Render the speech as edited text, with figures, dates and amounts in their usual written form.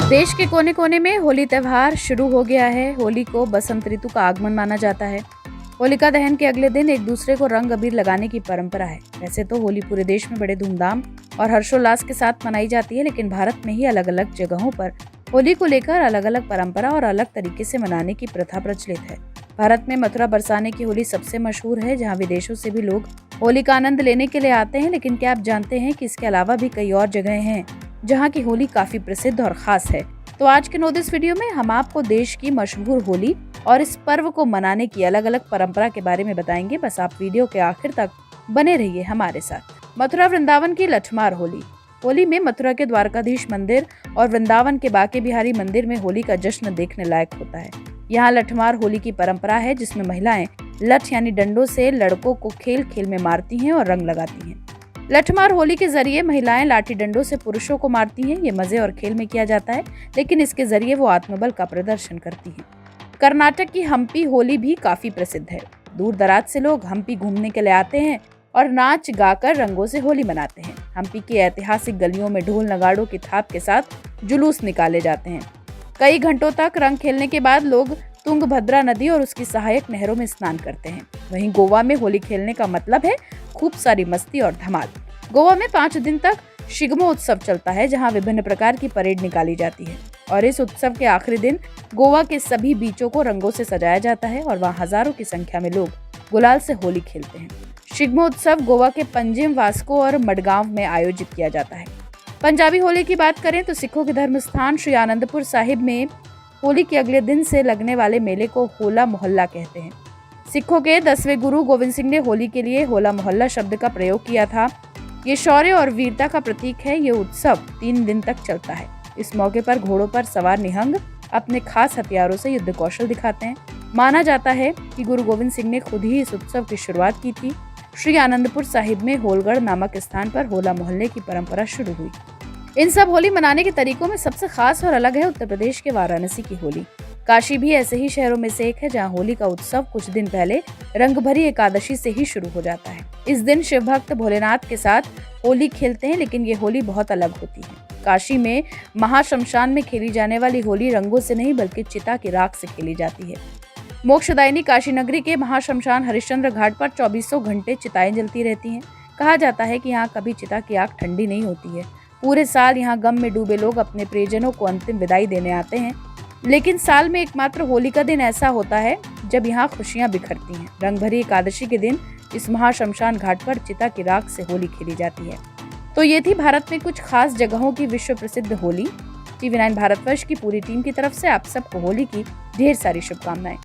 देश के कोने कोने में होली त्योहार शुरू हो गया है। होली को बसंत ऋतु का आगमन माना जाता है। होलिका दहन के अगले दिन एक दूसरे को रंग अबीर लगाने की परंपरा है। वैसे तो होली पूरे देश में बड़े धूमधाम और हर्षोल्लास के साथ मनाई जाती है, लेकिन भारत में ही अलग अलग जगहों पर होली को लेकर अलग अलग परंपरा और अलग तरीके से मनाने की प्रथा प्रचलित है। भारत में मथुरा बरसाने की होली सबसे मशहूर है, जहाँ विदेशों से भी लोग होली का आनंद लेने के लिए आते हैं। लेकिन क्या आप जानते हैं कि इसके अलावा भी कई और जगह हैं जहाँ की होली काफी प्रसिद्ध और खास है। तो आज के नो दिस वीडियो में हम आपको देश की मशहूर होली और इस पर्व को मनाने की अलग अलग परंपरा के बारे में बताएंगे। बस आप वीडियो के आखिर तक बने रहिए हमारे साथ। मथुरा वृंदावन की लठमार होली। होली में मथुरा के द्वारकाधीश मंदिर और वृंदावन के बांके बिहारी मंदिर में होली का जश्न देखने लायक होता है। यहाँ लठमार होली की परंपरा है, जिसमें महिलाएं लठ यानी डंडों से लड़कों को खेल खेल में मारती हैं और रंग लगाती हैं। लठमार होली के जरिए महिलाएं लाठी डंडों से पुरुषों को मारती हैं। ये मजे और खेल में किया जाता है, लेकिन इसके जरिए वो आत्मबल का प्रदर्शन करती हैं। कर्नाटक की हम्पी होली भी काफी प्रसिद्ध है। दूर दराज से लोग हम्पी घूमने के लिए आते हैं और नाच गाकर रंगों से होली मनाते हैं। हम्पी की ऐतिहासिक गलियों में ढोल नगाड़ों की थाप के साथ जुलूस निकाले जाते हैं। कई घंटों तक रंग खेलने के बाद लोग तुंगभद्रा नदी और उसकी सहायक नहरों में स्नान करते हैं। वहीं गोवा में होली खेलने का मतलब है खूब सारी मस्ती और धमाल। गोवा में 5 दिन तक शिगमो उत्सव चलता है, जहां विभिन्न प्रकार की परेड निकाली जाती है और इस उत्सव के आखिरी दिन गोवा के सभी बीचों को रंगों से सजाया जाता है और वहां हजारों की संख्या में लोग गुलाल से होली खेलते हैं। शिगमो उत्सव गोवा के पंजिम, वास्को और मडगांव में आयोजित किया जाता है। पंजाबी होली की बात करें तो सिखों के धर्म स्थान श्री आनंदपुर साहिब में होली के अगले दिन से लगने वाले मेले को होला मोहल्ला कहते हैं। सिखों के 10वें गुरु गोविंद सिंह ने होली के लिए होला मोहल्ला शब्द का प्रयोग किया था। ये शौर्य और वीरता का प्रतीक है। ये उत्सव 3 दिन तक चलता है। इस मौके पर घोड़ों पर सवार निहंग अपने खास हथियारों से युद्ध कौशल दिखाते हैं। माना जाता है कि गुरु गोविंद सिंह ने खुद ही इस उत्सव की शुरुआत की थी। श्री आनंदपुर साहिब में होलगढ़ नामक स्थान पर होला मोहल्ले की परंपरा शुरू हुई। इन सब होली मनाने के तरीकों में सबसे खास और अलग है उत्तर प्रदेश के वाराणसी की होली। काशी भी ऐसे ही शहरों में से एक है, जहां होली का उत्सव कुछ दिन पहले रंग भरी एकादशी से ही शुरू हो जाता है। इस दिन शिव भक्त भोलेनाथ के साथ होली खेलते हैं, लेकिन ये होली बहुत अलग होती है। काशी में महाशमशान में खेली जाने वाली होली रंगों से नहीं बल्कि चिता की राख से खेली जाती है। मोक्षदायिनी काशी नगरी के महाशमशान हरिश्चंद्र घाट पर 24 घंटे चिताएं जलती रहती हैं। कहा जाता है कि यहाँ कभी चिता की आग ठंडी नहीं होती है। पूरे साल यहाँ गम में डूबे लोग अपने प्रियजनों को अंतिम विदाई देने आते हैं, लेकिन साल में एकमात्र होली का दिन ऐसा होता है जब यहाँ खुशियां बिखरती हैं। रंग भरी एकादशी के दिन इस महाशमशान घाट पर चिता की राख से होली खेली जाती है। तो ये थी भारत में कुछ खास जगहों की विश्व प्रसिद्ध होली। TV9 भारतवर्ष की पूरी टीम की तरफ से आप सबको होली की ढेर सारी शुभकामनाएं।